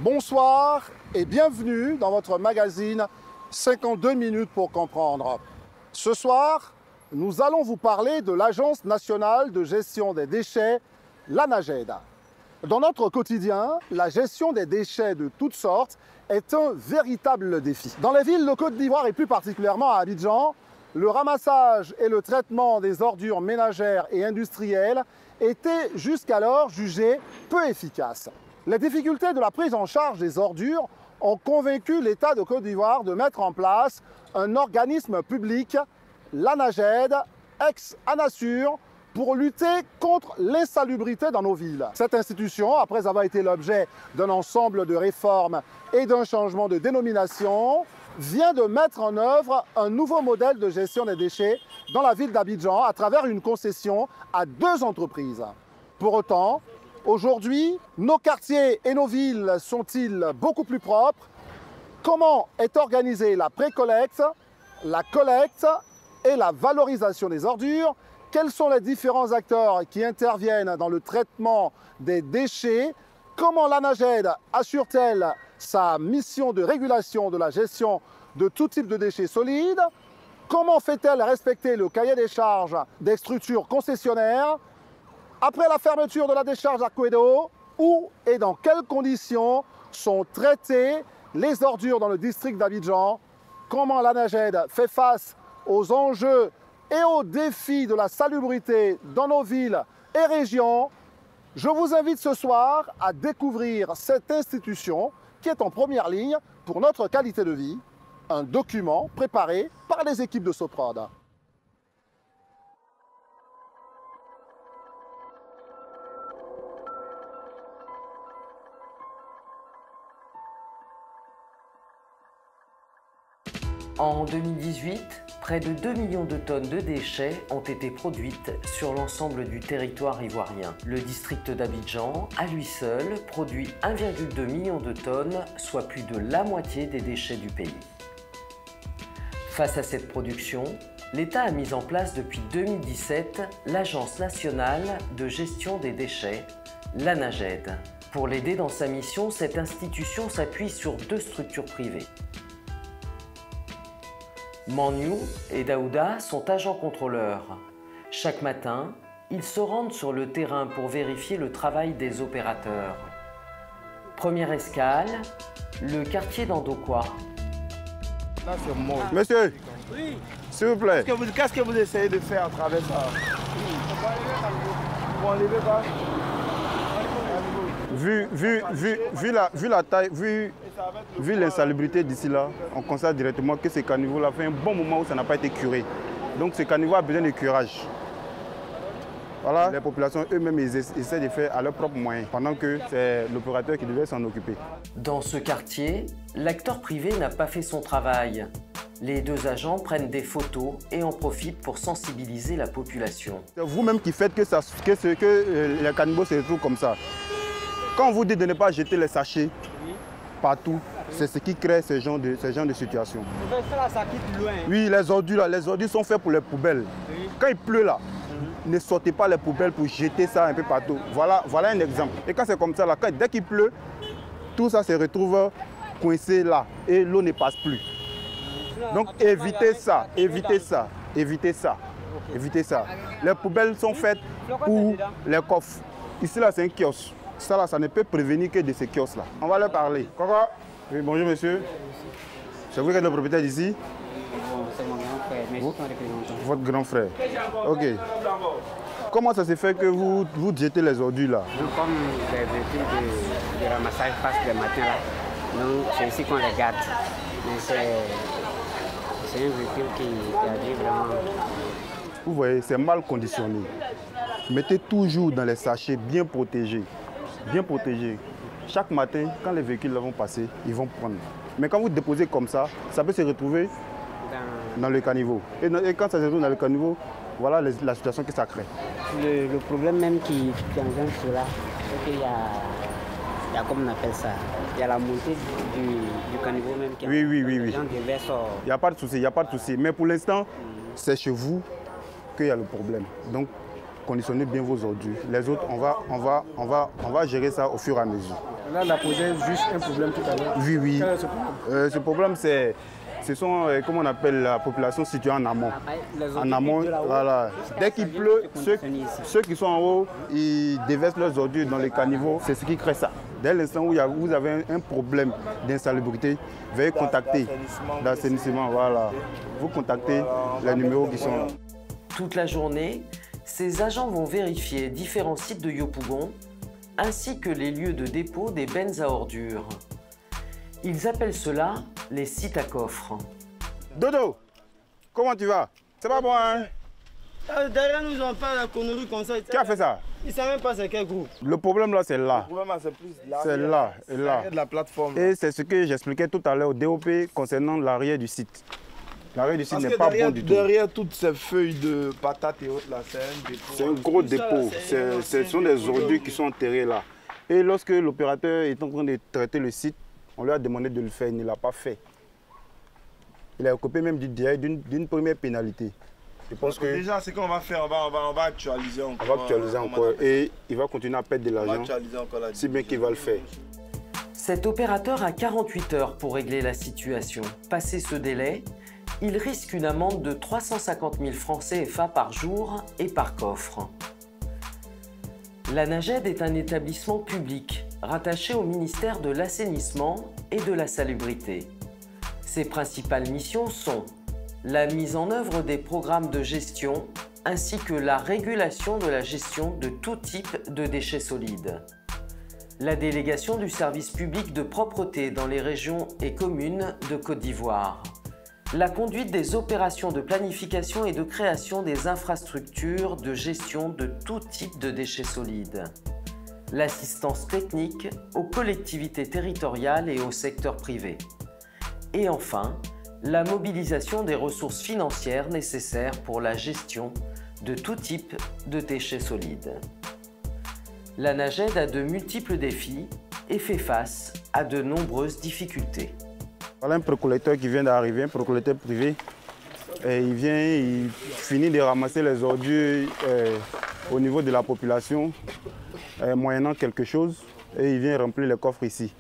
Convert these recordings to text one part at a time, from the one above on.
Bonsoir et bienvenue dans votre magazine 52 minutes pour comprendre. Ce soir, nous allons vous parler de l'Agence nationale de gestion des déchets, l'ANAGED. Dans notre quotidien, la gestion des déchets de toutes sortes est un véritable défi. Dans les villes de Côte d'Ivoire et plus particulièrement à Abidjan, le ramassage et le traitement des ordures ménagères et industrielles étaient jusqu'alors jugés peu efficaces. Les difficultés de la prise en charge des ordures ont convaincu l'État de Côte d'Ivoire de mettre en place un organisme public, l'ANAGED, ex-ANASUR, pour lutter contre l'insalubrité dans nos villes. Cette institution, après avoir été l'objet d'un ensemble de réformes et d'un changement de dénomination, vient de mettre en œuvre un nouveau modèle de gestion des déchets dans la ville d'Abidjan à travers une concession à 2 entreprises. Pour autant, aujourd'hui, nos quartiers et nos villes sont-ils beaucoup plus propres? Comment est organisée la pré-collecte, la collecte et la valorisation des ordures? Quels sont les différents acteurs qui interviennent dans le traitement des déchets? Comment l'ANAGED assure-t-elle sa mission de régulation de la gestion de tout type de déchets solides? Comment fait-elle respecter le cahier des charges des structures concessionnaires? Après la fermeture de la décharge à Kouédo, où et dans quelles conditions sont traitées les ordures dans le district d'Abidjan? Comment l'ANAGED fait face aux enjeux et aux défis de la salubrité dans nos villes et régions? Je vous invite ce soir à découvrir cette institution qui est en première ligne pour notre qualité de vie, un document préparé par les équipes de Soprod. En 2018, près de 2 millions de tonnes de déchets ont été produites sur l'ensemble du territoire ivoirien. Le district d'Abidjan, à lui seul, produit 1,2 million de tonnes, soit plus de la moitié des déchets du pays. Face à cette production, l'État a mis en place depuis 2017 l'Agence nationale de gestion des déchets, l'ANAGED. Pour l'aider dans sa mission, cette institution s'appuie sur 2 structures privées. Maniou et Daouda sont agents contrôleurs. Chaque matin, ils se rendent sur le terrain pour vérifier le travail des opérateurs. Première escale, le quartier d'Andokwa. Monsieur, oui. S'il vous plaît. Qu'est-ce que vous essayez de faire à travers ça? Vous enlevez pas? Vu la taille, vu l'insalubrité d'ici là, on constate directement que ce caniveau-là fait un bon moment où ça n'a pas été curé. Donc ce caniveau a besoin de curage. Voilà, les populations eux-mêmes essaient de faire à leurs propres moyens, pendant que c'est l'opérateur qui devait s'en occuper. Dans ce quartier, l'acteur privé n'a pas fait son travail. Les 2 agents prennent des photos et en profitent pour sensibiliser la population. C'est vous-même qui faites que les caniveaux se retrouvent comme ça. Quand on vous dit de ne pas jeter les sachets partout, c'est ce qui crée ce genre de situation. Ça quitte loin. Oui, les ordures sont faites pour les poubelles. Oui. Quand il pleut là, ne sortez pas les poubelles pour jeter ça un peu partout. Voilà un exemple. Et quand c'est comme ça, là, dès qu'il pleut, tout ça se retrouve coincé là et l'eau ne passe plus. Donc évitez ça. Les poubelles sont faites pour les coffres. Ici là, c'est un kiosque. Ça là, ça ne peut prévenir que de ces kiosques là. On va leur parler. Coco. Oui, bonjour monsieur. C'est vous qui êtes le propriétaire d'ici? Bon, c'est mon grand frère, mais je suis son représentant. Votre grand frère. Ok. Comment ça se fait que vous jetez les ordures là? Donc, comme les véhicules de ramassage passent le matin là, donc c'est ici qu'on les garde. Mais c'est un véhicule qui agit vraiment. Vous voyez, c'est mal conditionné. Mettez toujours dans les sachets bien protégés. Bien protégés. Chaque matin, quand les véhicules vont passer, ils vont prendre. Mais quand vous déposez comme ça peut se retrouver dans le caniveau. Et quand ça se retrouve dans le caniveau, voilà la situation que ça crée. Le problème même qui engendre cela, c'est qu'il y a, comme on appelle ça, il y a la montée du caniveau même qui oui. Les gens déversent. Il n'y a pas de souci, Mais pour l'instant, c'est chez vous qu'il y a le problème. Donc, conditionnez bien vos ordures. Les autres, on va gérer ça au fur et à mesure. Là, on a posé juste un problème tout à l'heure. Oui, oui. Quel est ce problème? Ce problème, ce sont, comment on appelle, la population située en amont. En amont, voilà. Dès qu'il pleut, ceux qui sont en haut, ils déversent leurs ordures dans les caniveaux. C'est ce qui crée ça. Dès l'instant où vous avez un problème d'insalubrité, veuillez contacter l'assainissement. Voilà. Vous contactez les numéros qui sont là. Toute la journée, ces agents vont vérifier différents sites de Yopougon, ainsi que les lieux de dépôt des bennes à ordures. Ils appellent cela les sites à coffres. Dodo, comment tu vas? C'est pas bon, hein? Derrière nous, on parle de la connerie comme ça. Qui a fait ça? Ils ne savent même pas c'est quel groupe. Le problème là, c'est là. Le problème, c'est plus là. C'est là et là. De la plateforme. Et c'est ce que j'expliquais tout à l'heure au DOP concernant l'arrière du site. L'arrière du site n'est pas bon du tout. Derrière toutes ces feuilles de patates et autres, là, c'est un dépôt. C'est un gros dépôt. Ce sont des ordures qui sont enterrées là. Et lorsque l'opérateur est en train de traiter le site, on lui a demandé de le faire, il ne l'a pas fait. Il a occupé même d'une première pénalité. Je pense que déjà, ce qu'on va faire, on va actualiser encore. On va actualiser encore et il va continuer à perdre de l'argent, si bien qu'il va le faire. Cet opérateur a 48 heures pour régler la situation. Passé ce délai, il risque une amende de 350 000 francs CFA par jour et par coffre. La Naged est un établissement public rattaché au ministère de l'Assainissement et de la Salubrité. Ses principales missions sont la mise en œuvre des programmes de gestion ainsi que la régulation de la gestion de tout type de déchets solides. La délégation du service public de propreté dans les régions et communes de Côte d'Ivoire. La conduite des opérations de planification et de création des infrastructures de gestion de tout type de déchets solides. L'assistance technique aux collectivités territoriales et au secteur privé. Et enfin, la mobilisation des ressources financières nécessaires pour la gestion de tout type de déchets solides. La Naged a de multiples défis et fait face à de nombreuses difficultés. Voilà un précollecteur qui vient d'arriver, un précollecteur privé. Et il finit de ramasser les ordures au niveau de la population, moyennant quelque chose, et il vient remplir les coffres ici.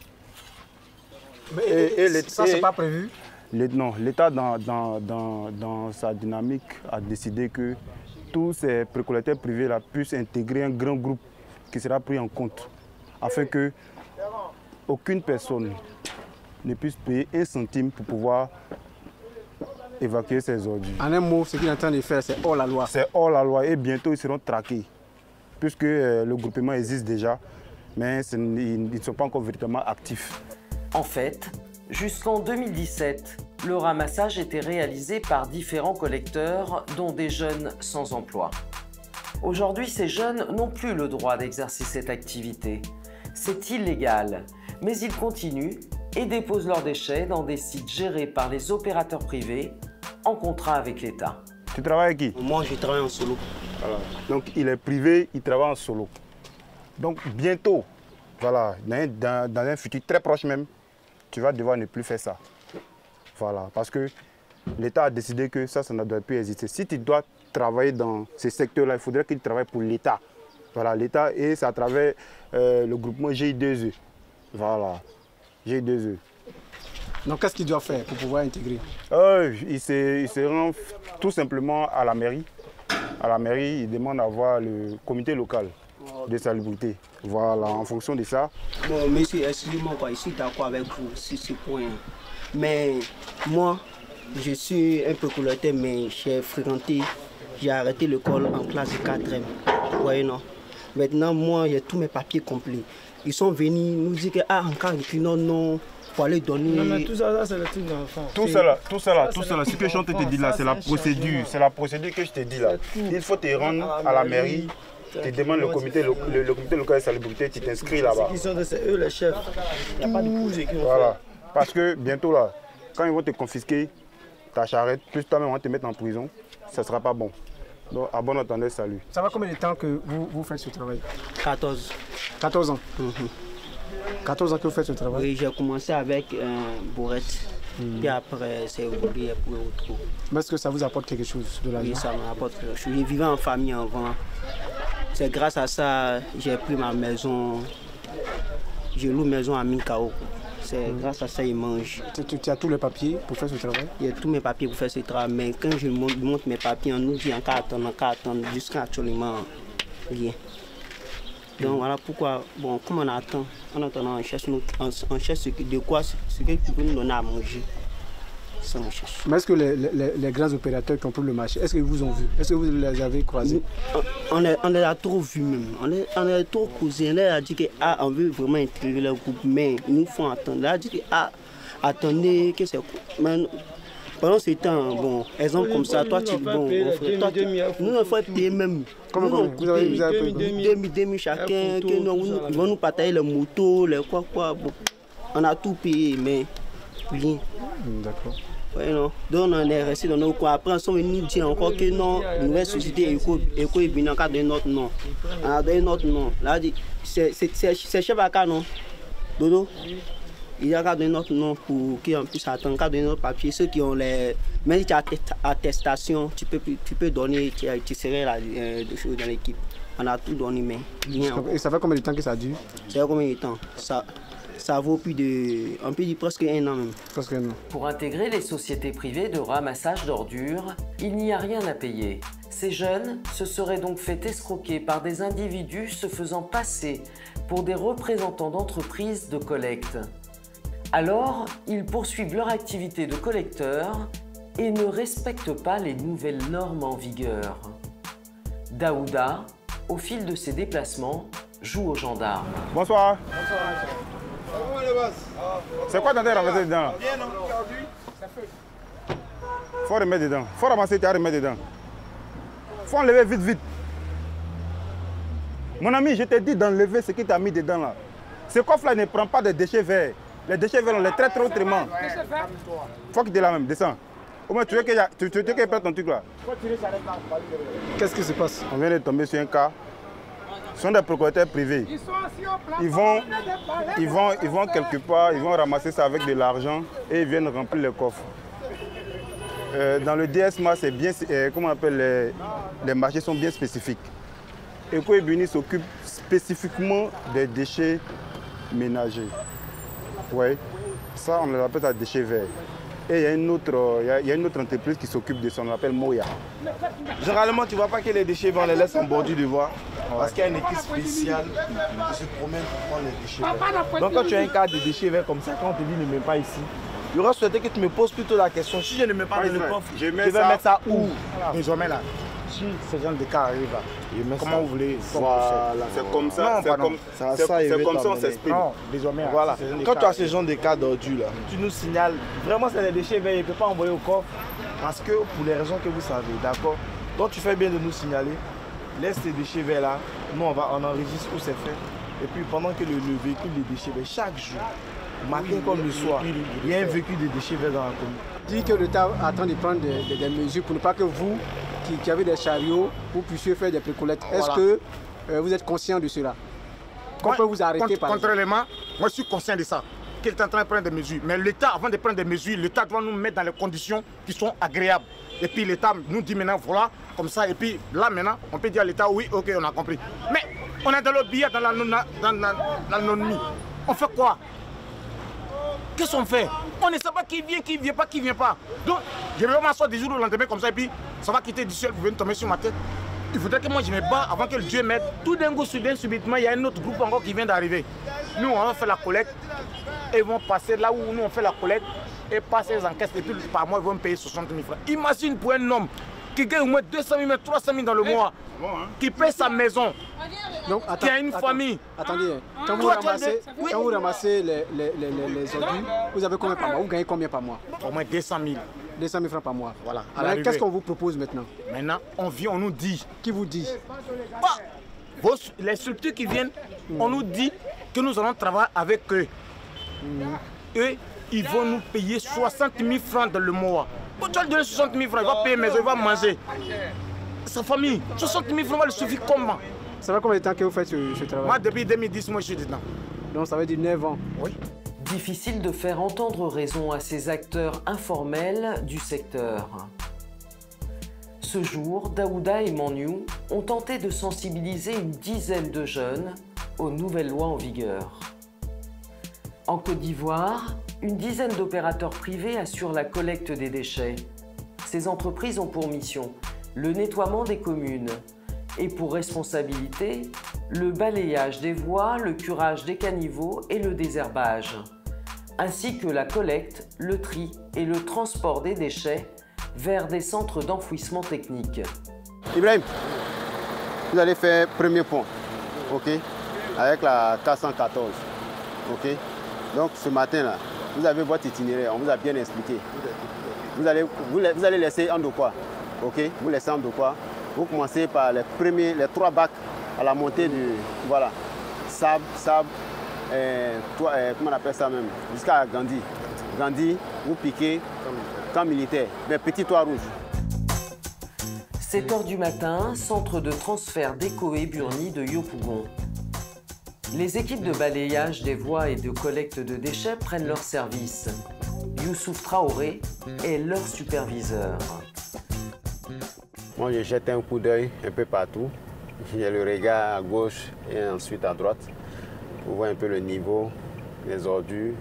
Ça, c'est pas prévu? Non, l'État, dans sa dynamique, a décidé que tous ces précollecteurs privés-là puissent intégrer un grand groupe qui sera pris en compte, afin que aucune personne ne puisse payer un centime pour pouvoir évacuer ces ordures. En un mot, ce qu'il est en train de faire, c'est hors la loi. C'est hors la loi et bientôt ils seront traqués, puisque le groupement existe déjà, mais ils ne sont pas encore véritablement actifs. En fait, jusqu'en 2017, le ramassage était réalisé par différents collecteurs, dont des jeunes sans emploi. Aujourd'hui, ces jeunes n'ont plus le droit d'exercer cette activité. C'est illégal, mais ils continuent et déposent leurs déchets dans des sites gérés par les opérateurs privés en contrat avec l'État. Tu travailles avec qui? Moi, je travaille en solo. Voilà. Donc, il est privé, il travaille en solo. Donc, bientôt, voilà, dans un futur très proche même, tu vas devoir ne plus faire ça. Voilà, parce que l'État a décidé que ça ne doit plus exister. Si tu dois travailler dans ces secteurs-là, il faudrait que tu travailles pour l'État. Voilà, l'État, et c'est à travers le groupement GI2E. Voilà, GI2E. Donc, qu'est-ce qu'il doit faire pour pouvoir intégrer? Il se rend tout simplement à la mairie. À la mairie, il demande à voir le comité local de salubrité. Voilà, en fonction de ça. Bon, monsieur, excusez-moi, je suis d'accord avec vous sur ce point. Mais moi, je suis un peu collecteur, mais j'ai arrêté l'école en classe de 4e. Vous voyez, non? Maintenant, moi, j'ai tous mes papiers complets. Ils sont venus nous dire que, en cas de non, pour aller donner... Non, mais tout ça, c'est le truc d'enfant. Tout ça, ce que je te dis là, c'est la procédure. C'est la procédure que je te dis là. Il faut te rendre à la mairie, tu demandes le comité local de salubrité, tu t'inscris là-bas. C'est eux les chefs. Il n'y a pas de bouger qui vont faire. Parce que bientôt là, quand ils vont te confisquer ta charrette, plus toi-même on va te mettre en prison, ça ne sera pas bon. Donc à bon entendeur, salut. Ça va combien de temps que vous faites ce travail? 14. 14 ans. 14 ans que vous faites ce travail? Oui, j'ai commencé avec Bourrette. Puis après, c'est oublié pour autre. Mais est-ce que ça vous apporte quelque chose de la vie? Oui, ça m'apporte quelque chose. Je vivais en famille avant. C'est grâce à ça que j'ai pris ma maison. je loue maison à Minkao. C'est grâce à ça qu'ils mangent. Tu as tous les papiers pour faire ce travail? Il y a tous mes papiers pour faire ce travail, mais quand je montre mes papiers, on nous dit encore attendre, jusqu'à actuellement rien. Donc voilà pourquoi, bon, comme on attend, on cherche de quoi, ce qui peut nous donner à manger. Ça, on cherche. Mais est-ce que les grands opérateurs qui ont pris le marché, est-ce qu'ils vous ont vu? Est-ce que vous les avez croisés? On les a trop vus même. On est trop causés. On leur a dit qu'on veut vraiment intégrer le groupe, mais ils nous font attendre. On leur a dit que attendez, que c'est quoi? Pendant ce temps, bon, exemple comme ça, toi, nous on fait payer même. Comment vous avez payé? 2000 chacun, ils vont nous partager les motos, les quoi. Bon, on a tout payé, mais rien. D'accord. Ouais, non. Donc on est resté dans nos coins. Après, on sont venus nous dire encore que non, la nouvelle société Eco est venue encore donner notre nom. On a donné notre nom. Là, c'est chef à cas, non? Dodo? Il a donné notre nom pour qu'on puisse attendre, donner notre papier. Ceux qui ont les. Même si tu as attestation, tu peux donner, tu serais là, dans l'équipe. On a tout donné, mais rien. Et ça fait combien de temps que ça dure? Ça fait combien de temps? Ça vaut plus de. On peut dire presque un an même. Presque un an. Pour intégrer les sociétés privées de ramassage d'ordures, il n'y a rien à payer. Ces jeunes se seraient donc fait escroquer par des individus se faisant passer pour des représentants d'entreprises de collecte. Alors, ils poursuivent leur activité de collecteurs et ne respectent pas les nouvelles normes en vigueur. Daouda, au fil de ses déplacements, joue aux gendarmes. Bonsoir. C'est quoi t'as ramassé dedans là? Faut remettre dedans. Faut ramasser et remettre dedans. Faut enlever vite. Mon ami, je t'ai dit d'enlever ce que tu as mis dedans là. Ce coffre-là ne prend pas de déchets verts. Les déchets verts, on les traite autrement. Faut que tu es là même, descends. Au moins, tu veux que prenne ton truc là. Qu'est-ce qui se passe? On vient de tomber sur un cas. Ce sont des propriétaires privés. Ils vont quelque part, ils vont ramasser ça avec de l'argent et ils viennent remplir les coffres. Dans le DSMA, c'est bien, comment on appelle, les marchés sont bien spécifiques. Eco Ebuni s'occupe spécifiquement des déchets ménagers. Oui, ça on appelle ça déchets verts. Et il y a une autre entreprise qui s'occupe de ça, on l'appelle Moya. Généralement, tu ne vois pas que les déchets verts, on les laisse en bordure de voie. Parce qu'il y a une équipe spéciale qui se promène pour prendre les déchets verts. Donc quand tu as un cas de déchets verts comme ça, quand on te dit ne mets pas ici, j'aurais souhaité que tu me poses plutôt la question. Si je ne mets pas dans le coffre, je vais mettre ça où? Désormais là, si ce genre de cas arrive là, comment vous voulez? Voilà. C'est comme ça, c'est comme ça on s'exprime. Non, désormais. Voilà. Quand tu as ce genre de cas d'ordure là, tu nous signales. Vraiment, c'est des déchets verts, il ne peut pas envoyer au coffre. Parce que pour les raisons que vous savez, d'accord? Donc tu fais bien de nous signaler. Laisse ces déchets verts là, nous on enregistre où c'est fait. Et puis pendant que le véhicule des déchets verts, chaque jour, matin comme le soir, il y a un véhicule de déchets verts dans la commune. Dis que l'État attend de prendre des mesures pour ne pas que vous, qui avez des chariots, vous puissiez faire des précollectes. Est-ce que vous êtes conscient de cela? Qu'on peut vous arrêter par exemple? Contrairement, moi je suis conscient de ça, qu'il est en train de prendre des mesures. Mais l'État, avant de prendre des mesures, l'État doit nous mettre dans les conditions qui sont agréables. Et puis l'État nous dit maintenant, voilà, comme ça. Et puis là maintenant, on peut dire à l'État, oui, ok, on a compris. Mais on est dans le billet, dans l'anonymie. On fait quoi? Qu'est-ce qu'on fait? On ne sait pas qui vient pas. Donc, je vais m'asseoir des jours au lendemain comme ça et puis ça va quitter du ciel pour venir tomber sur ma tête. Il faudrait que moi je me bats avant que le Dieu m'aide. Tout d'un coup, subitement, il y a un autre groupe encore qui vient d'arriver. Nous, on va faire la collecte et ils vont passer là où nous on fait la collecte et passer les encaisses et puis par mois ils vont me payer 60 000 francs. Imagine pour un homme qui gagne au moins 200 000, 300 000 dans le mois, qui paie sa maison, donc, qui a une famille. Attendez, quand vous ramassez les ordures, vous avez combien par mois? Vous gagnez combien par mois? Au moins 200 000. 200 000 francs par mois. Voilà. Qu'est-ce qu'on vous propose maintenant? Maintenant, on vient, on nous dit. Qui vous dit? Les structures qui viennent, on nous dit que nous allons travailler avec eux. Eux, ils vont nous payer 60 000 francs dans le mois. Tu vas lui donner 60 000 francs, il va payer maison, il va manger. Sa famille, 60 000 francs va lui suffire comment? Ça fait combien de temps que vous faites ce travail? Moi, depuis 2010, moi, je suis dedans. Donc ça veut dire 9 ans? Oui. Difficile de faire entendre raison à ces acteurs informels du secteur. Ce jour, Daouda et Maniou ont tenté de sensibiliser une dizaine de jeunes aux nouvelles lois en vigueur. En Côte d'Ivoire, une dizaine d'opérateurs privés assurent la collecte des déchets. Ces entreprises ont pour mission le nettoiement des communes et pour responsabilité, le balayage des voies, le curage des caniveaux et le désherbage, ainsi que la collecte, le tri et le transport des déchets vers des centres d'enfouissement technique. Ibrahim, vous allez faire premier pont, ok, avec la 414, ok. Donc ce matin-là, vous avez votre itinéraire, on vous a bien expliqué. Vous allez laisser Andokwa, ok, vous laissez Andokwa. Vous commencez par les 3 bacs à la montée du, voilà, sable, comment on appelle ça même, jusqu'à Gandhi. Gandhi, vous piquez camp militaire, les petits toits rouges. 7 h du matin, centre de transfert d'Ekoé Burni de Yopougon. Les équipes de balayage des voies et de collecte de déchets prennent leur service. Youssouf Traoré est leur superviseur. Moi, je jette un coup d'œil un peu partout. J'ai le regard à gauche et ensuite à droite pour voir un peu le niveau, les ordures,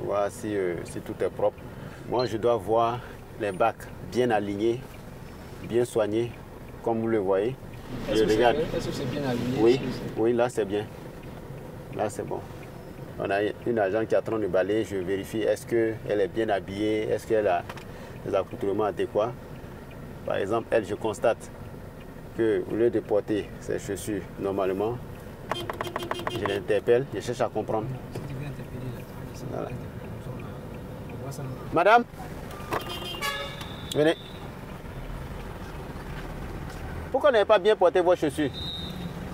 voir si tout est propre. Moi, je dois voir les bacs bien alignés, bien soignés, comme vous le voyez. Est-ce que c'est bien aligné? Oui, oui, là c'est bien. Là c'est bon. On a une agent qui est en train de balayer, je vérifie est-ce qu'elle est bien habillée, est-ce qu'elle a les accoutrements adéquats. Par exemple, elle, je constate qu'au lieu de porter ses chaussures normalement, je l'interpelle, je cherche à comprendre. Voilà. Madame, venez. Pourquoi vous n'avez pas bien porté vos chaussures?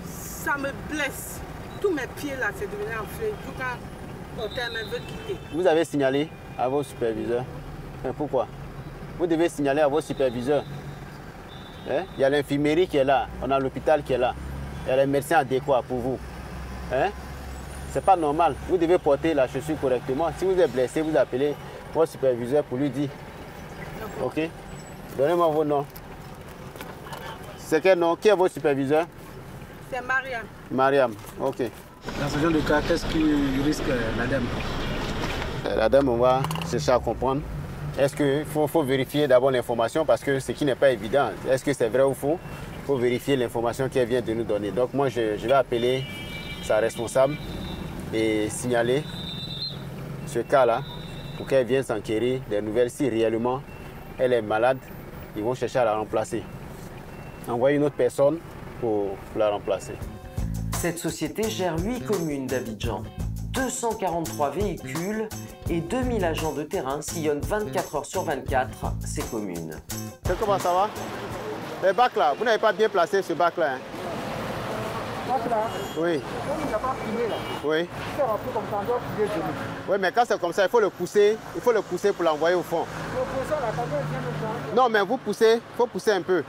Ça me blesse. Tous mes pieds là, c'est devenu enflé. Tout quand l'hôtel me veut quitter. Vous avez signalé à vos superviseurs. Pourquoi? Vous devez signaler à vos superviseurs. Hein? Il y a l'infirmerie qui est là, on a l'hôpital qui est là. Il y a les médecins adéquats pour vous. Hein? C'est pas normal. Vous devez porter la chaussure correctement. Si vous êtes blessé, vous appelez votre superviseur pour lui dire. Ok? Donnez-moi vos noms. C'est quel nom? Qui est votre superviseur? C'est Mariam. Mariam, ok. Dans ce genre de cas, qu'est-ce qui risque l'ADEME? L'ADEME, on va chercher à comprendre. Est-ce qu'il faut vérifier d'abord l'information parce que ce qui n'est pas évident, est-ce que c'est vrai ou faux? Il faut vérifier l'information qu'elle vient de nous donner. Donc moi, je vais appeler sa responsable et signaler ce cas-là pour qu'elle vienne s'enquérir des nouvelles. Si réellement elle est malade, ils vont chercher à la remplacer. Envoyer une autre personne pour la remplacer. Cette société gère 8 communes d'Abidjan. 243 véhicules et 2000 agents de terrain sillonnent 24 heures sur 24 ces communes. Comment ça va? Les bacs là, vous n'avez pas bien placé ce bac là. Hein? Bac là? Oui. Il n'a pas fumé là. Oui. C'est un peu comme ça, on doit fumer de nous. Oui, mais quand c'est comme ça, il faut le pousser pour l'envoyer au fond. Le pousser là, quand même, vient de prendre. Non, mais vous poussez, il faut pousser un peu.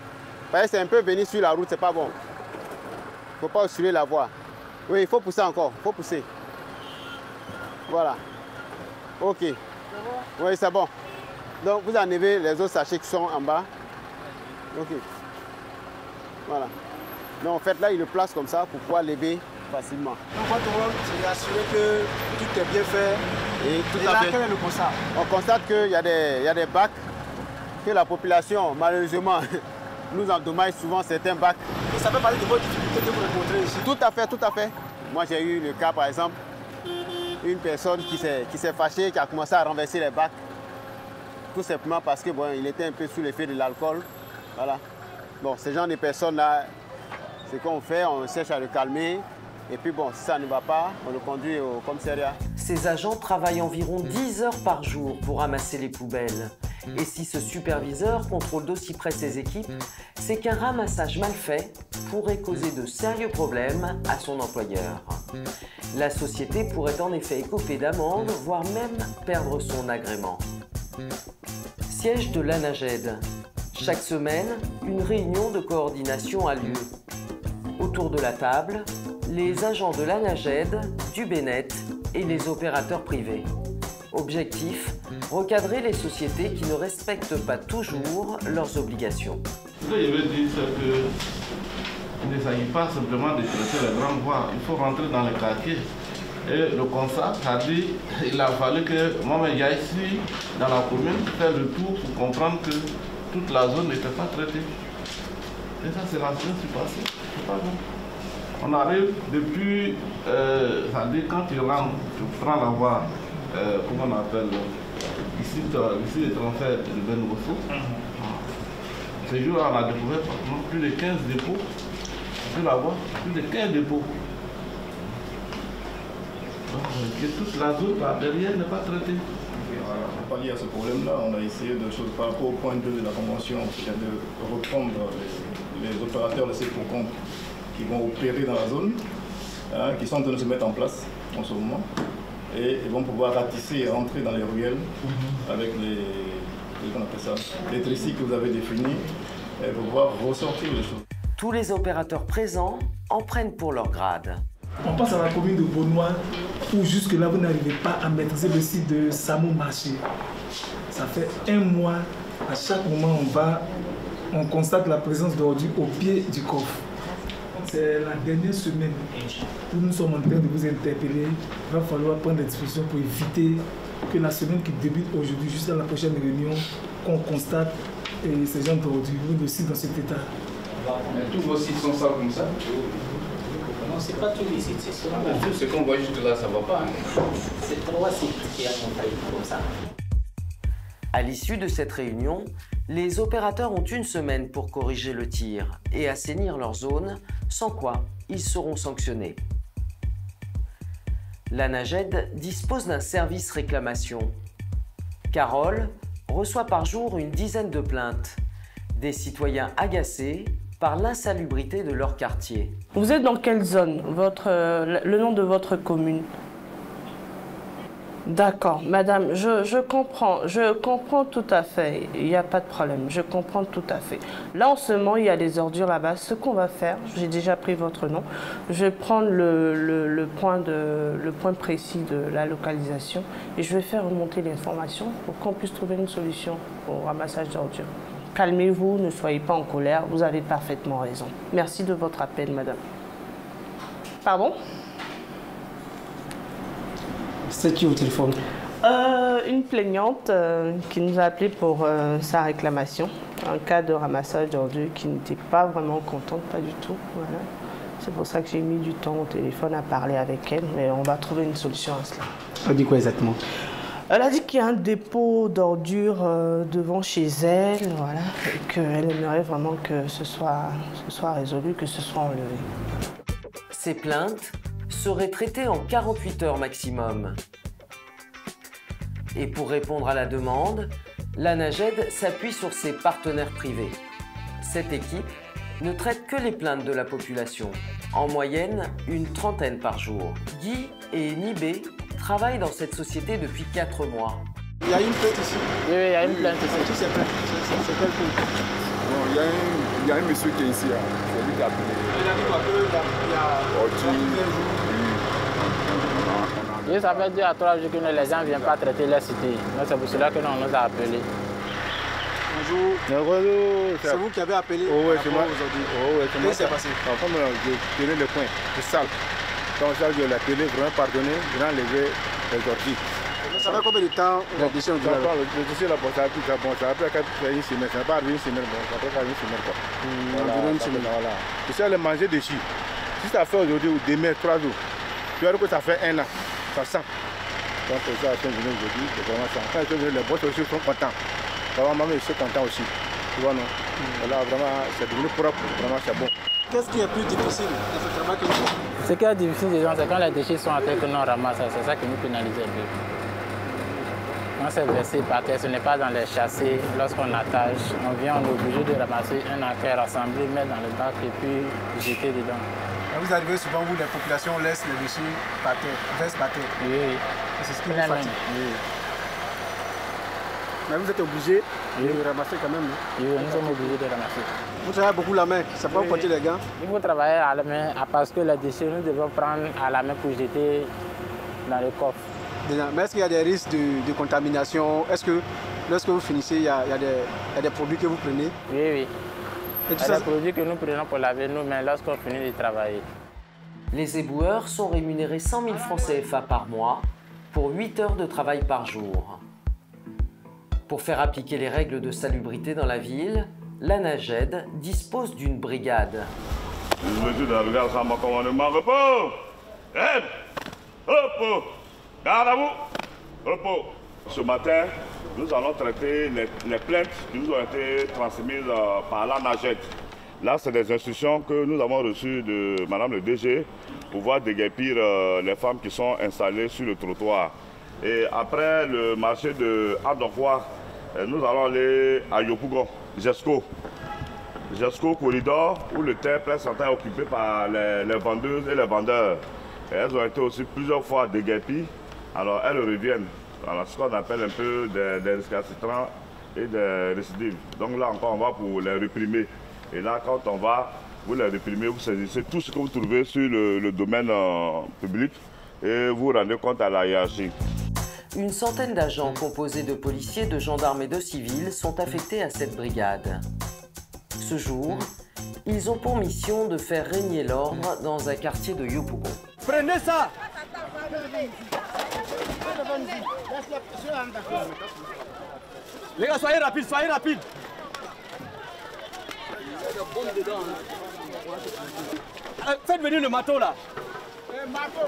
Parce que c'est un peu venir sur la route, c'est pas bon. Il ne faut pas obstruer la voie. Oui, il faut pousser encore, il faut pousser. Voilà. Ok. C'est bon? Oui, c'est bon. Donc, vous enlevez les autres sachets qui sont en bas. Ok. Voilà. Donc, en fait, là, il le place comme ça pour pouvoir lever facilement. Donc, votre rôle, c'est d'assurer que tout est bien fait. Et tout et à là, fait. quel est le constat? On constate qu'il y a des bacs, que la population, malheureusement, nous endommage souvent certains bacs. Et ça peut parler de vos difficultés que vous rencontrez ici? Tout à fait, tout à fait. Moi, j'ai eu le cas, par exemple, une personne qui s'est fâchée, qui a commencé à renverser les bacs. Tout simplement parce que bon, il était un peu sous l'effet de l'alcool. Voilà. Bon, ce genre de personnes-là, ce qu'on fait, on cherche à le calmer. Et puis bon, si ça ne va pas, on le conduit au commissariat. Ces agents travaillent environ 10 heures par jour pour ramasser les poubelles. Et si ce superviseur contrôle d'aussi près ses équipes, c'est qu'un ramassage mal fait pourrait causer de sérieux problèmes à son employeur. La société pourrait en effet écoper d'amendes, voire même perdre son agrément. Siège de l'ANAGED. Chaque semaine, une réunion de coordination a lieu. Autour de la table, les agents de l'ANAGED, du BNET et les opérateurs privés. Objectif, recadrer les sociétés qui ne respectent pas toujours leurs obligations. Ce que je veux dire, c'est qu'il ne s'agit pas simplement de traiter les grandes voies. Il faut rentrer dans les quartiers Et le constat, ça dit, il a fallu que moi, j'aille ici, dans la commune, faire le tour pour comprendre que toute la zone n'était pas traitée. Et ça, c'est la semaine qui est passée. C'est pas bon. On arrive depuis, ça dit, quand tu rentres, tu prends la voie, comment on appelle, ici les transferts de Bengosso. Ce jour, on a découvert pratiquement plus de 15 dépôts. Sur la voie, plus de 15 dépôts. Que toute la zone par derrière n'est pas traitée. Pour pallier à ce problème-là, on a essayé de choses par rapport au point 2 de la convention, c'est de reprendre les opérateurs de ces comptes qui vont opérer dans la zone, hein, qui sont en train de se mettre en place en ce moment, et ils vont pouvoir ratisser et rentrer dans les ruelles avec les tricycles que vous avez définis et pouvoir ressortir les choses. Tous les opérateurs présents en prennent pour leur grade. On passe à la commune de Beaunois où jusque-là vous n'arrivez pas à maîtriser le site de Samo Marché. Ça fait un mois, à chaque moment on constate la présence d'ordures au pied du coffre. C'est la dernière semaine où nous sommes en train de vous interpeller. Il va falloir prendre des dispositions pour éviter que la semaine qui débute aujourd'hui, juste à la prochaine réunion, qu'on constate ces gens d'ordures, le site dans cet état. Mais tous vos sites sont sales comme ça? Non, c'est pas tous les sites, c'est seulement... Tout ce qu'on voit juste là, ça va pas. Hein. C'est 3 sites qui ont montré comme ça. À l'issue de cette réunion, les opérateurs ont une semaine pour corriger le tir et assainir leur zone, sans quoi ils seront sanctionnés. L'ANAGED dispose d'un service réclamation. Carole reçoit par jour une dizaine de plaintes. Des citoyens agacés par l'insalubrité de leur quartier. Vous êtes dans quelle zone? Le nom de votre commune? D'accord, madame, je comprends tout à fait, il n'y a pas de problème, je comprends tout à fait. Là, en ce moment, il y a des ordures là-bas. Ce qu'on va faire, j'ai déjà pris votre nom, je vais prendre le point précis de la localisation et je vais faire remonter l'information pour qu'on puisse trouver une solution au ramassage d'ordures. Calmez-vous, ne soyez pas en colère, vous avez parfaitement raison. Merci de votre appel, madame. Pardon? C'est qui au téléphone? Une plaignante qui nous a appelé pour sa réclamation. Un cas de ramassage d'ordures qui n'était pas vraiment contente, pas du tout. Voilà. C'est pour ça que j'ai mis du temps au téléphone à parler avec elle, mais on va trouver une solution à cela. Elle dit quoi exactement? Elle a dit qu'il y a un dépôt d'ordures devant chez elle, voilà, et qu'elle aimerait vraiment que ce soit résolu, que ce soit enlevé. Ces plaintes seraient traitées en 48 heures maximum. Et pour répondre à la demande, l'ANAGED s'appuie sur ses partenaires privés. Cette équipe ne traite que les plaintes de la population, en moyenne une trentaine par jour. Guy et Nibé travaillent dans cette société depuis 4 mois. Il y a une plainte ici. Oui, il y a une plainte ici. Qui c'est plainte? C'est quelle plainte? Bon, il y a un monsieur qui est ici, hein. C'est lui qui a appelé. Il a dit quoi? Oui, ça fait 2 à 3 jours que les gens ne viennent pas traiter la cité. C'est pour cela que nous, on nous a appelés. Bonjour. C'est vous qui avez appelé? Oh, oui, c'est moi. Qu'est-ce qui s'est passé? Comme je tenais le coin, c'est sale. Donc ça, je l'ai appelé, vraiment pardonner, je l'ai enlevé aujourd'hui. Ça fait combien de temps les déchets ont duré? Le déchet là, bon, ça a pris une semaine, ça n'a pas arrivé une semaine, bon, ça a pris une semaine quoi. Environ une semaine. Voilà. Tu sais, le manger dessus, si ça fait aujourd'hui ou demain, 3 jours, tu vois que ça fait 1 an, ça sent. Donc ça, c'est venu aujourd'hui, c'est vraiment ça. Quand ils sont venus, les boss aussi sont contents. Vraiment, maman, ils sont contents aussi. Tu vois, non? Voilà, vraiment, c'est devenu propre, vraiment, c'est bon. Qu'est-ce qui est plus difficile dans ce travail que vous faites? Ce qui est difficile, c'est quand les déchets sont à terre que nous on ramasse, c'est ça qui nous pénalise un peu. Quand c'est versé par terre, ce n'est pas dans les châssis. Lorsqu'on attache, on vient, on est obligé de ramasser un enquête, rassembler, mettre dans le bac et puis jeter dedans. Et vous arrivez souvent où les populations laissent les déchets par terre, versent par terre. Oui. C'est ce qui vous fatigue. Oui. Mais vous êtes obligé de ramasser quand même, non? Oui, nous sommes obligés de ramasser. Vous travaillez beaucoup la main, ça peut vous porter les gants? Il faut travailler à la main parce que les déchets, nous devons prendre à la main pour jeter dans le coffre. Mais est-ce qu'il y a des risques de contamination? Est-ce que lorsque vous finissez, il y a des produits que vous prenez? Oui, oui. Il y a des produits que nous prenons pour laver nous, mais lorsqu'on finit de travailler. Les éboueurs sont rémunérés 100 000 francs CFA par mois pour 8 heures de travail par jour. Pour faire appliquer les règles de salubrité dans la ville, l'ANAGED dispose d'une brigade. Monsieur de la brigade, ça m'a commandement. Repos! Aide! Repos! Garde à vous! Repos! Ce matin, nous allons traiter les plaintes qui nous ont été transmises par l'ANAGED. Là, c'est des instructions que nous avons reçues de Madame le DG pour pouvoir déguerpir les femmes qui sont installées sur le trottoir. Et après le marché de Adokwa, nous allons aller à Yopougon, GESCO Corridor, où le terre plein centre est occupé par les vendeuses et les vendeurs. Et elles ont été aussi plusieurs fois déguerpies, alors elles reviennent. Alors, ce qu'on appelle un peu des récalcitrants et des récidives. Donc là encore, on va pour les réprimer. Et là, quand on va, vous les réprimez, vous saisissez tout ce que vous trouvez sur le domaine public et vous rendez compte à la hiérarchie. Une centaine d'agents composés de policiers, de gendarmes et de civils sont affectés à cette brigade. Ce jour, ils ont pour mission de faire régner l'ordre dans un quartier de Yopougon. Prenez ça! Les gars, soyez rapides, soyez rapides! Faites venir le marteau là!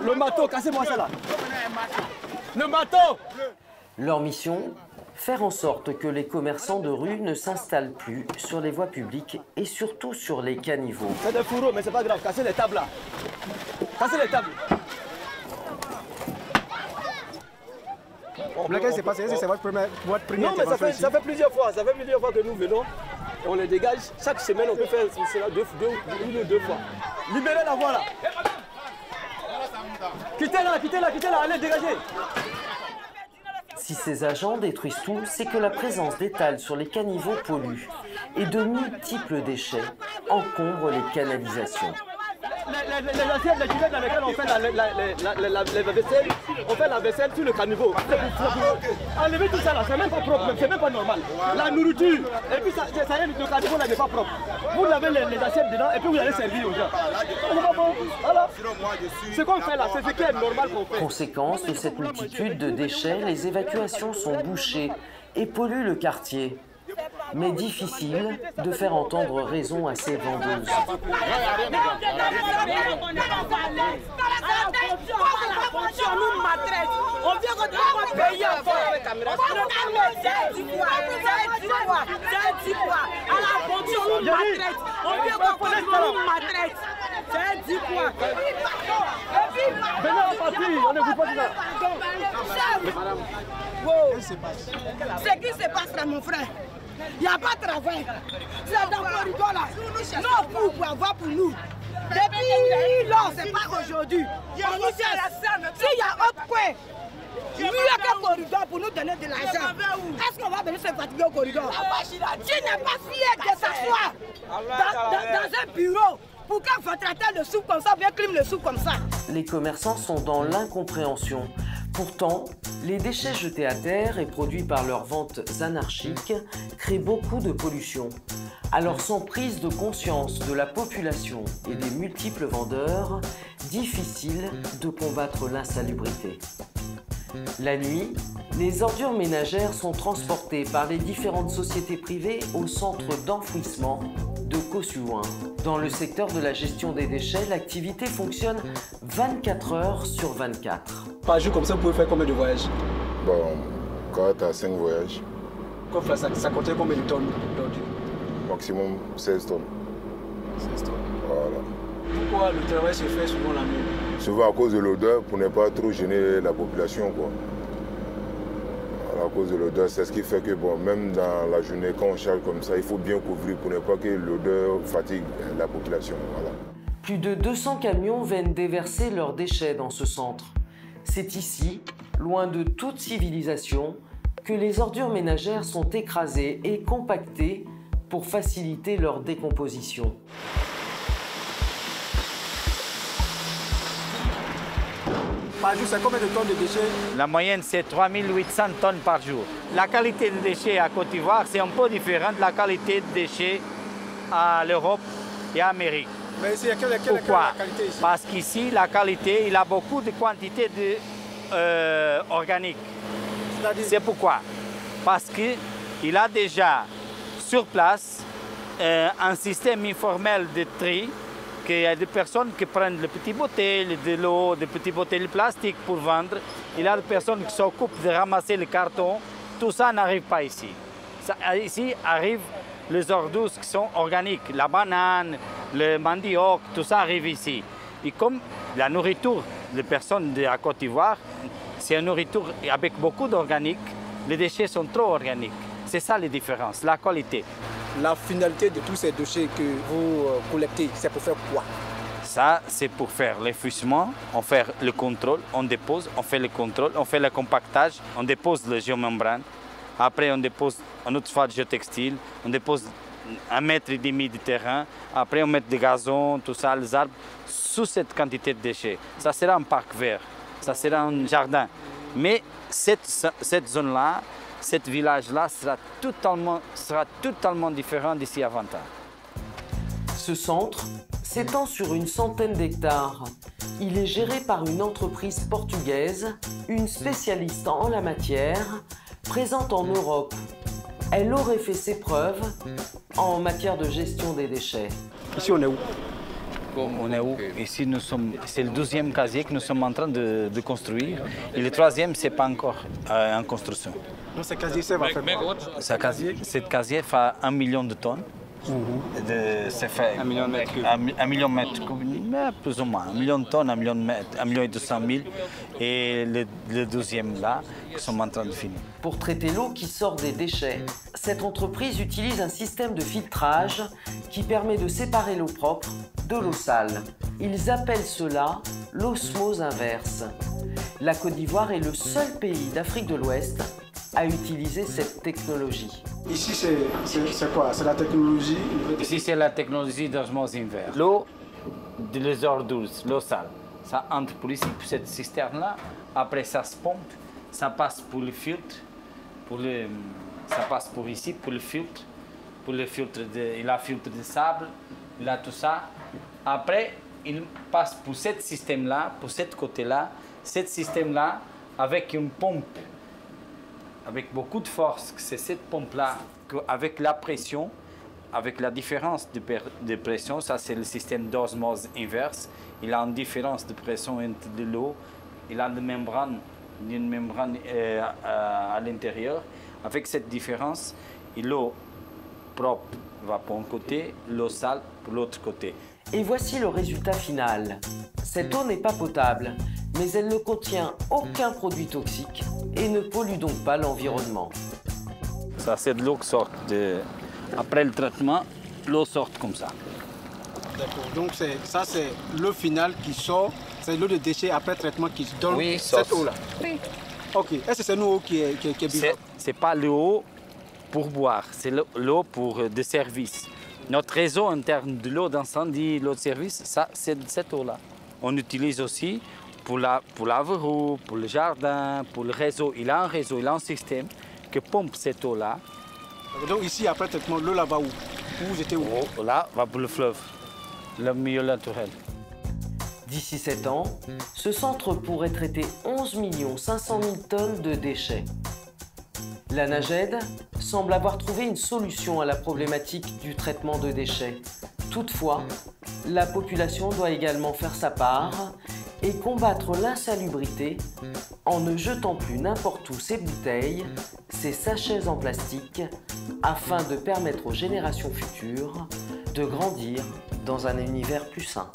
Le marteau, cassez-moi ça là! Le marteau! Leur mission, faire en sorte que les commerçants de rue ne s'installent plus sur les voies publiques et surtout sur les caniveaux. C'est des fourreaux, mais c'est pas grave, cassez les tables là! Cassez les tables! Qu'est-ce qui s'est passé? C'est votre première intervention? Non, mais ça fait plusieurs fois que nous venons. Et on les dégage. Chaque semaine, on peut faire cela une ou deux fois. Libérez la voie là. Quittez-la, allez, dégagez. Si ces agents détruisent tout, c'est que la présence d'étals sur les caniveaux pollue et de multiples déchets encombrent les canalisations. Les assiettes, les cuvettes dans lesquelles on fait la vaisselle, on fait la vaisselle sur le caniveau. Enlevez tout ça là, c'est même pas propre, c'est même pas normal. La nourriture, et puis ça y est, le caniveau là n'est pas propre. Vous lavez les assiettes dedans et puis vous allez servir aux gens. Voilà. Ce qu'on fait là, c'est ce qui est normal qu'on fait. Conséquence de cette multitude de déchets, les évacuations sont bouchées et polluent le quartier. Mais difficile de faire entendre raison à ces vendeuses. Ce qui se passe là, mon frère, il n'y a pas de travail. C'est dans le corridor là. Non, pour avoir pour nous. Depuis lors, c'est pas aujourd'hui. S'il y a autre point, mieux qu'un corridor pour nous donner de l'argent, est-ce qu'on va venir se fatiguer au corridor? Tu n'es pas fier de s'asseoir dans un bureau pour qu'un votre le soupe comme ça, bien clime le soupe comme ça. Les commerçants sont dans l'incompréhension. Pourtant, les déchets jetés à terre et produits par leurs ventes anarchiques créent beaucoup de pollution. Alors sans prise de conscience de la population et des multiples vendeurs, difficile de combattre l'insalubrité. La nuit, les ordures ménagères sont transportées par les différentes sociétés privées au centre d'enfouissement de Kossuouin. Dans le secteur de la gestion des déchets, l'activité fonctionne 24 heures sur 24. Par jour comme ça, vous pouvez faire combien de voyages? Bon, 4 à 5 voyages. Ça contient combien de tonnes d'ordures? Maximum 16 tonnes. 16 tonnes. Voilà. Pourquoi le travail se fait souvent la nuit? Souvent à cause de l'odeur, pour ne pas trop gêner la population, quoi. À cause de l'odeur, c'est ce qui fait que bon, même dans la journée, quand on charge comme ça, il faut bien couvrir pour ne pas que l'odeur fatigue la population. Voilà. Plus de 200 camions viennent déverser leurs déchets dans ce centre. C'est ici, loin de toute civilisation, que les ordures ménagères sont écrasées et compactées pour faciliter leur décomposition. Par jour, c'est combien de tonnes de déchets? La moyenne, c'est 3800 tonnes par jour. La qualité de déchets à Côte d'Ivoire, c'est un peu différent de la qualité de déchets à l'Europe et à l'Amérique. Mais ici, quelle est Pourquoi? la qualité ici? Parce qu'ici, la qualité, il a beaucoup de quantité organique. C'est pourquoi? Parce qu'il a déjà sur place un système informel de tri, qu'il y a des personnes qui prennent les petites bouteilles de l'eau, des petites bouteilles de plastique pour vendre. Il y a des personnes qui s'occupent de ramasser les cartons. Tout ça n'arrive pas ici. Ici arrivent les ordures qui sont organiques. La banane, le mandioc, tout ça arrive ici. Et comme la nourriture des personnes de la Côte d'Ivoire, c'est une nourriture avec beaucoup d'organique, les déchets sont trop organiques. C'est ça les différences, la qualité. La finalité de tous ces déchets que vous collectez, c'est pour faire quoi? Ça, c'est pour faire l'effacement, on fait le contrôle, on dépose, on fait le contrôle, on fait le compactage, on dépose le géomembrane. Après, on dépose un autre fois de géotextile, on dépose 1,5 mètre de terrain. Après, on met du gazon, tout ça, les arbres, sous cette quantité de déchets. Ça sera un parc vert, ça sera un jardin. Mais cette zone-là, ce village-là sera totalement différent d'ici à 20 ans. Ce centre s'étend sur une centaine d'hectares. Il est géré par une entreprise portugaise, une spécialiste en la matière, présente en Europe. Elle aurait fait ses preuves en matière de gestion des déchets. Ici, on est où? On est où? Ici, c'est le 12e casier que nous sommes en train de construire. Et le 3e, ce n'est pas encore en construction. Donc, ce casier, ça va faire quoi? Cette casier fait 1 million de tonnes. C'est fait 1 million de mètres cubes. 1 million de mètres cubes, mais plus ou moins. 1 million de tonnes, 1 million et 200 000. Et le 12e là, nous sommes en train de finir. Pour traiter l'eau qui sort des déchets, cette entreprise utilise un système de filtrage qui permet de séparer l'eau propre de l'eau sale. Ils appellent cela l'osmose inverse. La Côte d'Ivoire est le seul pays d'Afrique de l'Ouest à utiliser cette technologie. Ici, c'est quoi? C'est la technologie? Ici, c'est la technologie d'osmose inverse. L'eau de les ordures, l'eau sale, ça entre pour ici, pour cette cisterne-là. Après, ça se pompe, ça passe pour le filtre, ça passe pour ici, pour le filtre. Il a filtre de sable, il a tout ça. Après, il passe pour ce système-là, pour ce côté-là, ce système-là, avec une pompe, avec beaucoup de force. C'est cette pompe-là, avec la pression, avec la différence de pression, ça c'est le système d'osmose inverse. Il a une différence de pression entre de l'eau, il a une membrane à l'intérieur. Avec cette différence, l'eau propre va pour un côté, l'eau sale pour l'autre côté. Et voici le résultat final. Cette eau n'est pas potable, mais elle ne contient aucun produit toxique et ne pollue donc pas l'environnement. Ça, c'est de l'eau qui sort après le traitement, l'eau sort comme ça. D'accord, donc ça c'est l'eau finale qui sort, c'est l'eau de déchets après traitement qui donne cette eau-là. Oui. Ok, est-ce que c'est une eau qui est buvable? C'est pas l'eau pour boire, c'est l'eau pour des services. Notre réseau interne de l'eau d'incendie, l'eau de service, ça c'est cette eau-là. On utilise aussi pour la verrou, pour le jardin, pour le réseau. Il a un réseau, il a un système qui pompe cette eau-là. Donc ici, après le traitement, l'eau là va où? Où j'étais où? Là, va pour le fleuve, le milieu naturel. D'ici 7 ans, ce centre pourrait traiter 11 500 000 tonnes de déchets. La NAGED semble avoir trouvé une solution à la problématique du traitement de déchets. Toutefois, la population doit également faire sa part et combattre l'insalubrité en ne jetant plus n'importe où ses bouteilles, ses sachets en plastique, afin de permettre aux générations futures de grandir dans un univers plus sain.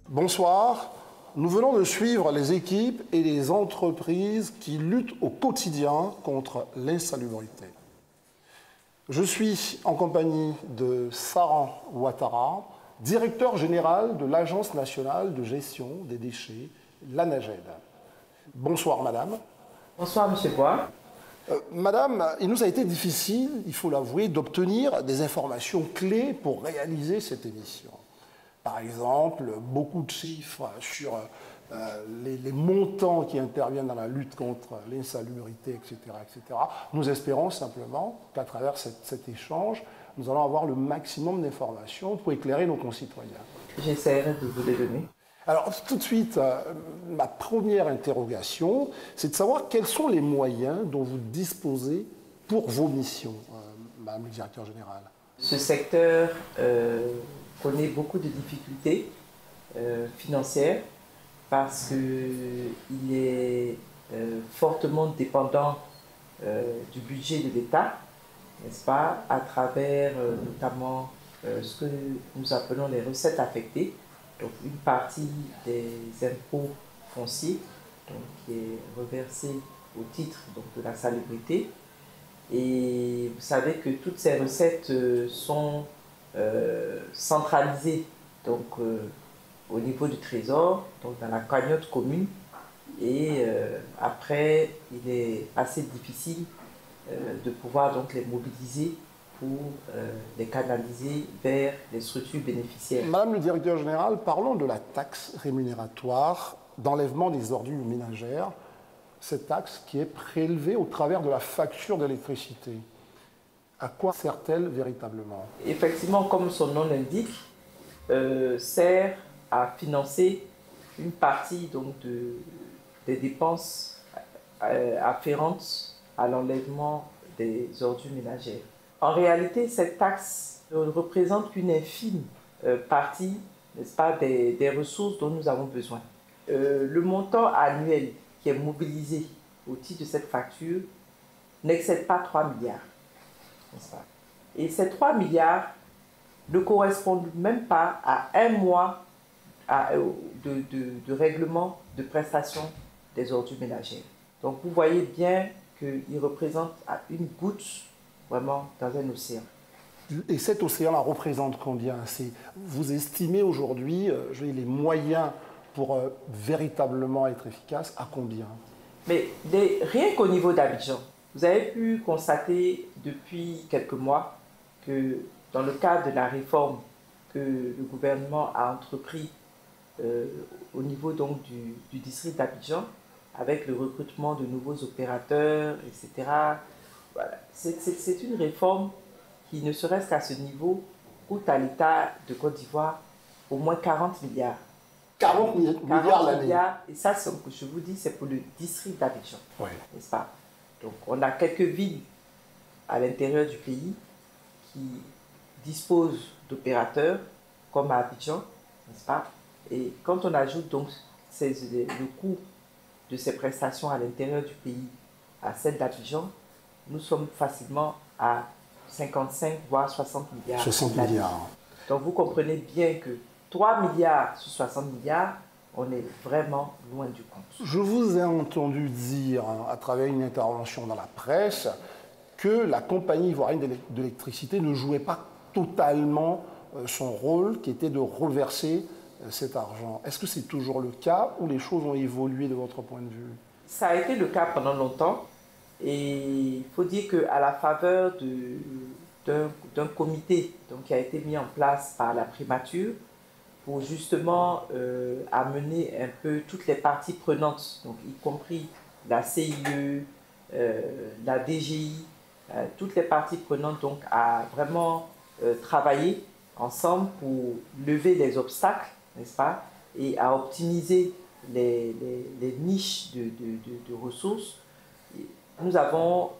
Bonsoir. Nous venons de suivre les équipes et les entreprises qui luttent au quotidien contre l'insalubrité. Je suis en compagnie de Saran Ouattara, directeur général de l'Agence nationale de gestion des déchets, la NAGED. Bonsoir, madame. Bonsoir, monsieur Bois. Madame, il nous a été difficile, il faut l'avouer, d'obtenir des informations clés pour réaliser cette émission. Par exemple, beaucoup de chiffres sur les montants qui interviennent dans la lutte contre l'insalubrité, etc., etc. Nous espérons simplement qu'à travers cet échange, nous allons avoir le maximum d'informations pour éclairer nos concitoyens. J'essaierai de vous les donner. Alors, tout de suite, ma première interrogation, c'est de savoir quels sont les moyens dont vous disposez pour vos missions, Madame le Directeur Général. Ce secteur connaît beaucoup de difficultés financières parce qu'il est fortement dépendant du budget de l'État, n'est-ce pas, à travers notamment ce que nous appelons les recettes affectées, donc une partie des impôts fonciers donc, qui est reversée au titre donc, de la salubrité. Et vous savez que toutes ces recettes sont centralisées donc, au niveau du Trésor, donc dans la cagnotte commune. Et après, il est assez difficile de pouvoir donc, les mobiliser pour les canaliser vers les structures bénéficiaires. Madame le Directeur Général, parlons de la taxe rémunératoire d'enlèvement des ordures ménagères. Cette taxe qui est prélevée au travers de la facture d'électricité. À quoi sert-elle véritablement? Effectivement, comme son nom l'indique, sert à financer une partie donc, des dépenses afférentes à l'enlèvement des ordures ménagères. En réalité, cette taxe ne représente qu'une infime partie, n'est-ce pas, des ressources dont nous avons besoin. Le montant annuel qui est mobilisé au titre de cette facture n'excède pas 3 milliards. N'est-ce pas? Et ces 3 milliards ne correspondent même pas à un mois de règlement de prestation des ordures ménagères. Donc vous voyez bien qu'il représente une goutte vraiment dans un océan. Et cet océan-là représente combien? Vous estimez aujourd'hui les moyens pour véritablement être efficace à combien? Mais rien qu'au niveau d'Abidjan, vous avez pu constater depuis quelques mois que dans le cadre de la réforme que le gouvernement a entrepris au niveau donc du district d'Abidjan, avec le recrutement de nouveaux opérateurs, etc. Voilà. C'est une réforme qui, ne serait-ce qu'à ce niveau, coûte à l'État de Côte d'Ivoire au moins 40 milliards. 40 milliards l'année. Et ça, je vous dis, c'est pour le district d'Abidjan, oui. N'est-ce pas? Donc, on a quelques villes à l'intérieur du pays qui disposent d'opérateurs, comme à Abidjan, n'est-ce pas? Et quand on ajoute donc le coût de ces prestations à l'intérieur du pays à celle d'Abidjan, nous sommes facilement à 55 voire 60 milliards. 60 milliards. Donc vous comprenez bien que 3 milliards sur 60 milliards, on est vraiment loin du compte. Je vous ai entendu dire, à travers une intervention dans la presse, que la compagnie ivoirienne d'électricité ne jouait pas totalement son rôle, qui était de reverser cet argent. Est-ce que c'est toujours le cas ou les choses ont évolué de votre point de vue? Ça a été le cas pendant longtemps. Et il faut dire qu'à la faveur d'un comité donc, qui a été mis en place par la primature pour justement amener un peu toutes les parties prenantes, donc, y compris la CIE, la DGI, toutes les parties prenantes donc, à vraiment travailler ensemble pour lever les obstacles, n'est-ce pas, et à optimiser les niches de ressources. Nous avons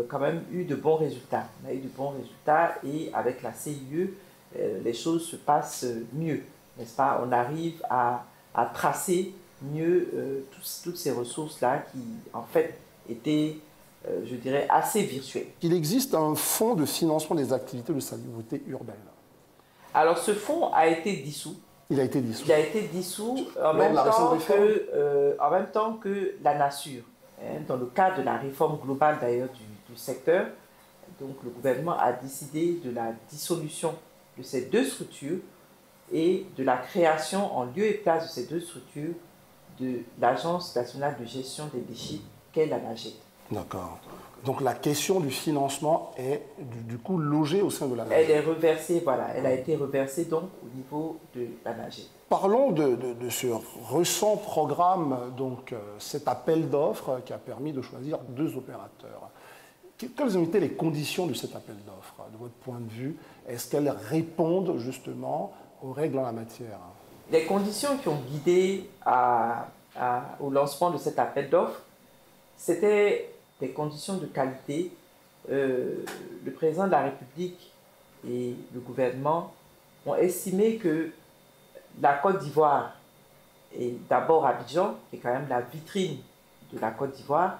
quand même eu de bons résultats. On a eu de bons résultats et avec la CIE, les choses se passent mieux, n'est-ce pas? On arrive à tracer mieux toutes ces ressources-là qui, en fait, étaient, je dirais, assez virtuelles. Il existe un fonds de financement des activités de salubrité urbaine. Alors, ce fonds a été dissous. Il a été dissous. Il a été dissous en même temps que la Nature. Dans le cadre de la réforme globale d'ailleurs du secteur, donc le gouvernement a décidé de la dissolution de ces deux structures et de la création en lieu et place de ces deux structures de l'Agence nationale de gestion des déchets qu'est la NAGED. D'accord. Donc la question du financement est du coup logée au sein de la Elle est reversée, voilà, elle a été reversée donc au niveau de la NAGED. Parlons de ce récent programme, donc cet appel d'offres qui a permis de choisir 2 opérateurs. Quelles ont été les conditions de cet appel d'offres, de votre point de vue? Est-ce qu'elles répondent justement aux règles en la matière? Les conditions qui ont guidé au lancement de cet appel d'offres, c'était des conditions de qualité. Le président de la République et le gouvernement ont estimé que la Côte d'Ivoire, et d'abord Abidjan, qui est quand même la vitrine de la Côte d'Ivoire,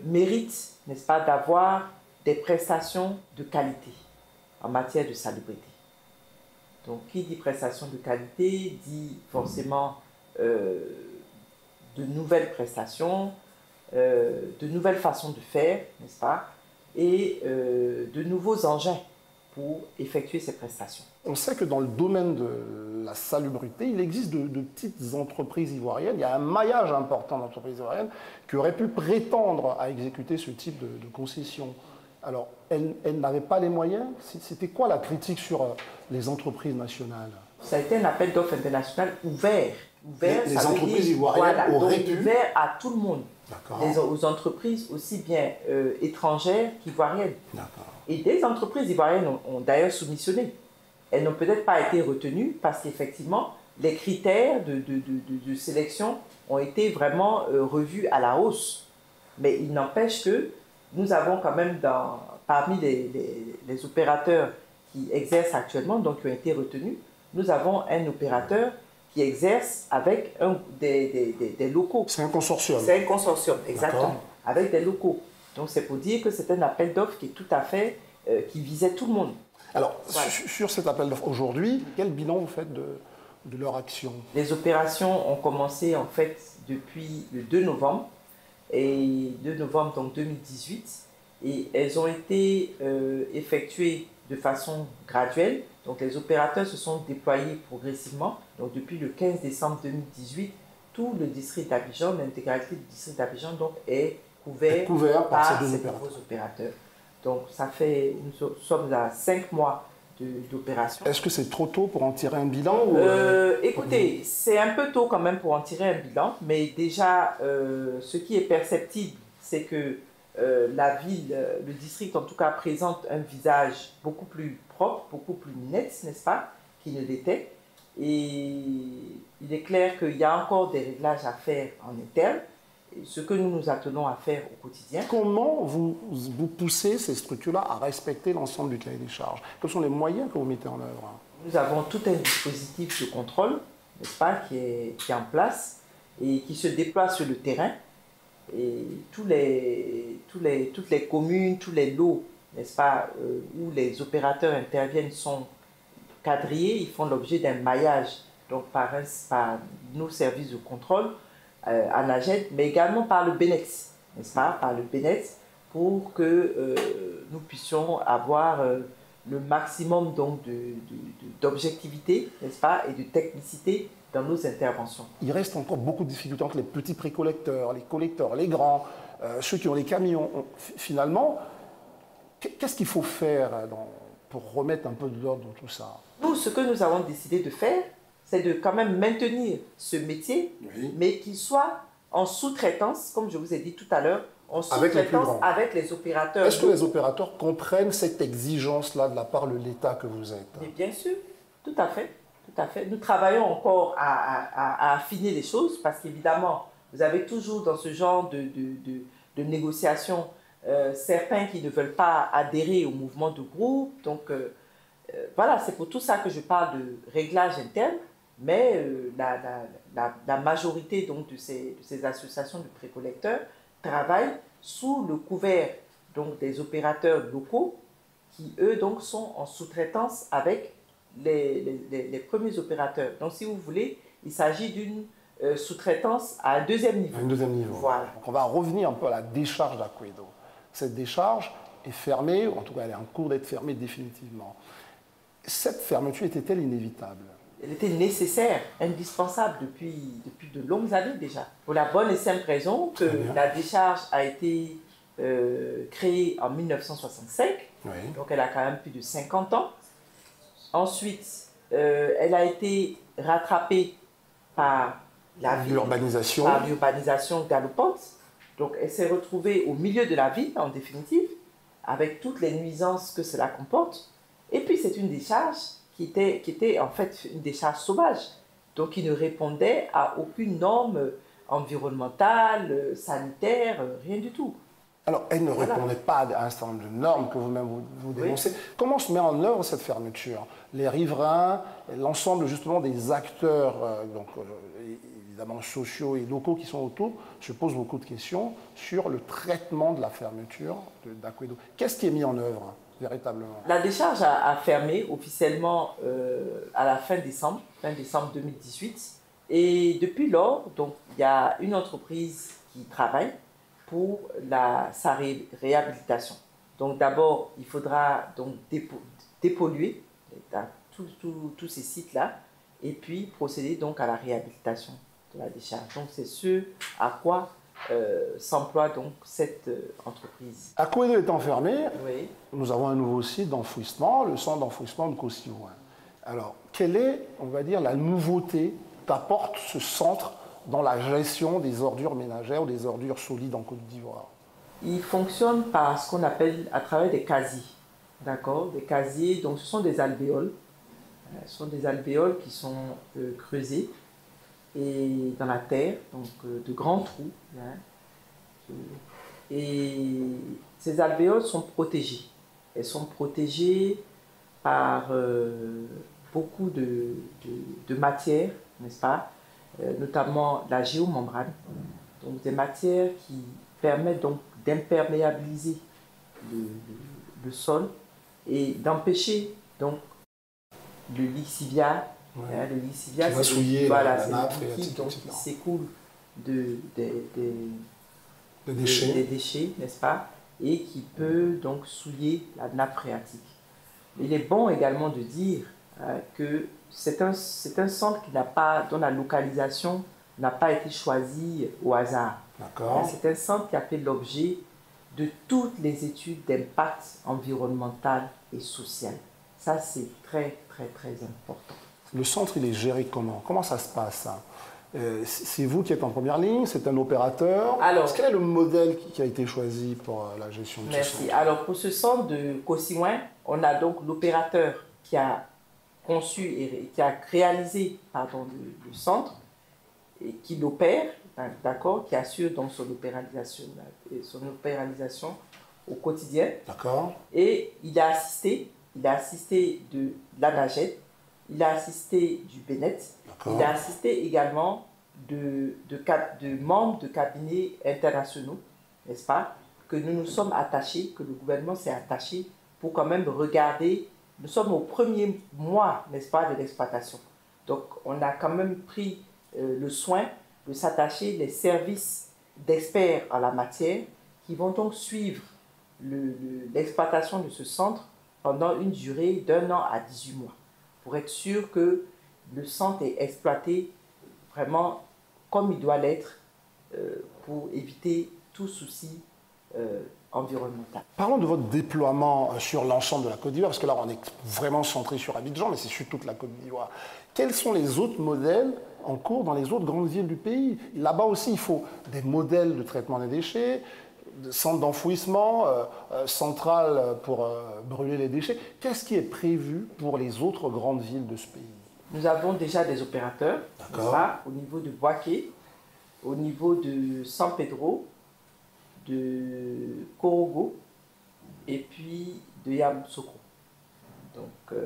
mérite, n'est-ce pas, d'avoir des prestations de qualité en matière de salubrité. Donc, qui dit prestations de qualité dit forcément de nouvelles prestations, de nouvelles façons de faire, n'est-ce pas, et de nouveaux engins pour effectuer ces prestations. On sait que dans le domaine de la salubrité, il existe de petites entreprises ivoiriennes. Il y a un maillage important d'entreprises ivoiriennes qui auraient pu prétendre à exécuter ce type de concession. Alors, elles n'avaient pas les moyens. C'était quoi la critique sur les entreprises nationales? Ça a été un appel d'offres international ouvert. Les entreprises ivoiriennes auraient pu... Ouvert à tout le monde. Aux entreprises aussi bien étrangères qu'ivoiriennes. Et des entreprises ivoiriennes ont d'ailleurs soumissionné. Elles n'ont peut-être pas été retenues parce qu'effectivement, les critères de sélection ont été vraiment revus à la hausse. Mais il n'empêche que nous avons quand même parmi les opérateurs qui exercent actuellement, donc qui ont été retenus, nous avons un opérateur qui exerce avec des locaux. C'est un consortium. C'est un consortium, exactement, avec des locaux. Donc c'est pour dire que c'est un appel d'offres qui est tout à fait, qui visait tout le monde. Alors, voilà. Sur cet appel d'offres aujourd'hui, quel bilan vous faites de leur action? Les opérations ont commencé en fait depuis le 2 novembre, et 2 novembre donc 2018, et elles ont été effectuées de façon graduelle. Donc les opérateurs se sont déployés progressivement. Donc depuis le 15 décembre 2018, tout le district d'Abidjan, l'intégralité du district d'Abidjan donc est couvert par ces nouveaux opérateurs. Donc ça fait, nous sommes à 5 mois d'opération. Est-ce que c'est trop tôt pour en tirer un bilan ou Écoutez, c'est un peu tôt quand même pour en tirer un bilan, mais déjà ce qui est perceptible, c'est que la ville, le district en tout cas, présente un visage beaucoup plus propre, beaucoup plus net, n'est-ce pas, qu'il ne l'était. Et il est clair qu'il y a encore des réglages à faire en interne, ce que nous nous attenons à faire au quotidien. Comment vous poussez ces structures-là à respecter l'ensemble du cahier des charges? Quels sont les moyens que vous mettez en œuvre? Nous avons tout un dispositif de contrôle, n'est-ce pas, qui est en place et qui se déploie sur le terrain. Et toutes les communes, tous les lots, n'est-ce pas, où les opérateurs interviennent sont quadrillés, ils font l'objet d'un maillage donc par nos services de contrôle à NAGED, mais également par le BENEX, n'est-ce pas, par le BENEX, pour que nous puissions avoir le maximum donc d'objectivité, n'est-ce pas, et de technicité dans nos interventions. Il reste encore beaucoup de difficultés entre les petits précollecteurs, les collecteurs, les grands, ceux qui ont les camions. Finalement, qu'est-ce qu'il faut faire pour remettre un peu de l'ordre dans tout ça? Nous, ce que nous avons décidé de faire, c'est de quand même maintenir ce métier, mais qu'il soit en sous-traitance, comme je vous ai dit tout à l'heure, en sous-traitance avec les opérateurs. Est-ce que les opérateurs comprennent cette exigence-là de la part de l'État que vous êtes? Mais bien sûr, tout à fait. Tout à fait. Nous travaillons encore à affiner les choses parce qu'évidemment, vous avez toujours dans ce genre de négociations certains qui ne veulent pas adhérer au mouvement de groupe. Donc voilà, c'est pour tout ça que je parle de réglage interne, mais la majorité donc, de ces associations de précollecteurs travaillent sous le couvert donc, des opérateurs locaux qui, eux, donc, sont en sous-traitance avec les premiers opérateurs. Donc, si vous voulez, il s'agit d'une sous-traitance à un deuxième niveau. Un deuxième niveau. Voilà. Donc, on va revenir un peu à la décharge d'Akwedo. Cette décharge est fermée, ou en tout cas, elle est en cours d'être fermée définitivement. Cette fermeture était-elle inévitable? Elle était nécessaire, indispensable depuis de longues années déjà. Pour la bonne et simple raison que la décharge a été créée en 1965, donc elle a quand même plus de 50 ans. Ensuite, elle a été rattrapée par l'urbanisation galopante. Donc elle s'est retrouvée au milieu de la ville, en définitive, avec toutes les nuisances que cela comporte. Et puis c'est une décharge qui était en fait une décharge sauvage, donc qui ne répondait à aucune norme environnementale, sanitaire, rien du tout. Alors, elle ne répondait pas à un certain nombre de normes que vous-même vous dénoncez. Comment se met en œuvre cette fermeture? Les riverains, l'ensemble justement des acteurs, évidemment sociaux et locaux qui sont autour, se posent beaucoup de questions sur le traitement de la fermeture d'Aquedo. Qu'est-ce qui est mis en œuvre véritablement? La décharge a fermé officiellement à la fin décembre 2018. Et depuis lors, donc, il y a une entreprise qui travaille pour sa réhabilitation. Donc d'abord, il faudra donc dépolluer tous ces sites-là et puis procéder donc à la réhabilitation de la décharge. Donc c'est ce à quoi s'emploie donc cette entreprise. Aquedo étant fermé, nous avons un nouveau site d'enfouissement, le centre d'enfouissement de Kossi-Ouin. Alors, quelle est, on va dire, la nouveauté qu'apporte ce centre dans la gestion des ordures ménagères ou des ordures solides en Côte d'Ivoire? Il fonctionne par ce qu'on appelle à travers des casiers. D'accord? Des casiers, donc ce sont des alvéoles. Ce sont des alvéoles qui sont creusés et dans la terre, donc de grands trous. Et ces alvéoles sont protégées. Elles sont protégées par beaucoup de matières, n'est-ce pas? Notamment la géomembrane, donc des matières qui permettent donc d'imperméabiliser le sol et d'empêcher donc le lixivia. Le lixivia, c'est le liquide qui s'écoule des déchets, n'est-ce pas, et qui peut donc souiller la nappe phréatique. Il est bon également de dire que c'est un centre dont la localisation n'a pas été choisie au hasard. C'est un centre qui a fait l'objet de toutes les études d'impact environnemental et social. Ça, c'est très, très, très important. Le centre, il est géré comment? Comment ça se passe? C'est vous qui êtes en première ligne? C'est un opérateur? Quel est le modèle qui a été choisi pour la gestion de ce centre? Merci. Alors, pour ce centre de Kossi-Ouin, on a donc l'opérateur qui a conçu et qui a réalisé le centre et qui l'opère, d'accord, qui assure donc son opéralisation au quotidien. D'accord. Et il a assisté de l'ANAGED, il a assisté du BNET, il a assisté également de membres de cabinets internationaux, n'est-ce pas, que nous nous sommes attachés, que le gouvernement s'est attaché pour quand même regarder. Nous sommes au premier mois, n'est-ce pas, de l'exploitation. Donc, on a quand même pris le soin de s'attacher les services d'experts en la matière qui vont donc suivre l'exploitation de ce centre pendant une durée d'1 an à 18 mois pour être sûr que le centre est exploité vraiment comme il doit l'être pour éviter tout souci environnemental. Parlons de votre déploiement sur l'ensemble de la Côte d'Ivoire, parce que là, on est vraiment centré sur Abidjan, mais c'est sur toute la Côte d'Ivoire. Quels sont les autres modèles en cours dans les autres grandes villes du pays? Là-bas aussi, il faut des modèles de traitement des déchets, de centres d'enfouissement, centrales pour brûler les déchets. Qu'est-ce qui est prévu pour les autres grandes villes de ce pays? Nous avons déjà des opérateurs, au niveau de Boaké, au niveau de San Pedro, de Korogo et puis de Yamoussoukro. Donc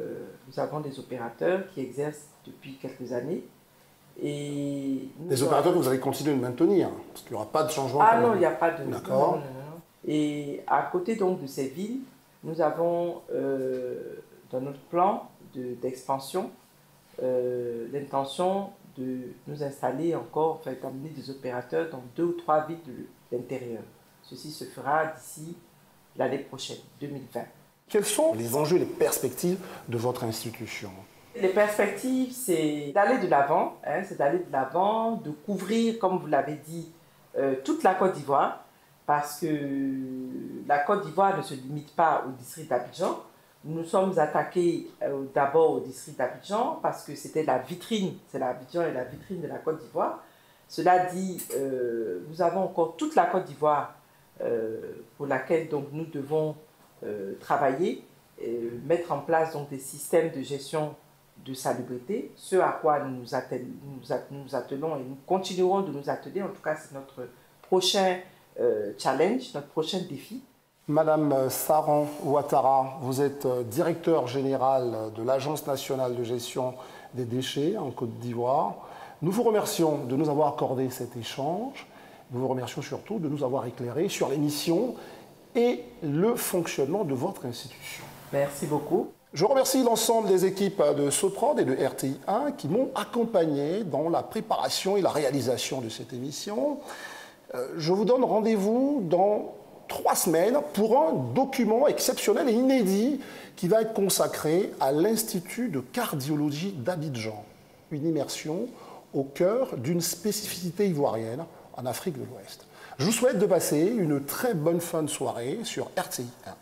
nous avons des opérateurs qui exercent depuis quelques années. Et des opérateurs que vous allez continuer de maintenir, parce qu'il n'y aura pas de changement. Ah non, il n'y a pas de... D'accord. Non. Et à côté donc de ces villes, nous avons dans notre plan d'expansion l'intention de nous installer encore, enfin d'amener des opérateurs dans 2 ou 3 villes de l'intérieur. Ceci se fera d'ici l'année prochaine, 2020. Quels sont les enjeux et les perspectives de votre institution? Les perspectives, c'est d'aller de l'avant, de couvrir, comme vous l'avez dit, toute la Côte d'Ivoire, parce que la Côte d'Ivoire ne se limite pas au district d'Abidjan. Nous nous sommes attaqués d'abord au district d'Abidjan parce que c'était la vitrine, c'est l'Abidjan et la vitrine de la Côte d'Ivoire. Cela dit, nous avons encore toute la Côte d'Ivoire pour laquelle donc, nous devons travailler, mettre en place donc, des systèmes de gestion de salubrité, ce à quoi nous nous attelons et nous continuerons de nous atteler. En tout cas, c'est notre prochain challenge, notre prochain défi. Madame Saran Ouattara, vous êtes directeur général de l'Agence nationale de gestion des déchets en Côte d'Ivoire. Nous vous remercions de nous avoir accordé cet échange. Nous vous remercions surtout de nous avoir éclairé sur les missions et le fonctionnement de votre institution. Merci beaucoup. Je remercie l'ensemble des équipes de Soprod et de RTI1 qui m'ont accompagné dans la préparation et la réalisation de cette émission. Je vous donne rendez-vous dans 3 semaines pour un document exceptionnel et inédit qui va être consacré à l'Institut de cardiologie d'Abidjan. Une immersion au cœur d'une spécificité ivoirienne en Afrique de l'Ouest. Je vous souhaite de passer une très bonne fin de soirée sur RTI1.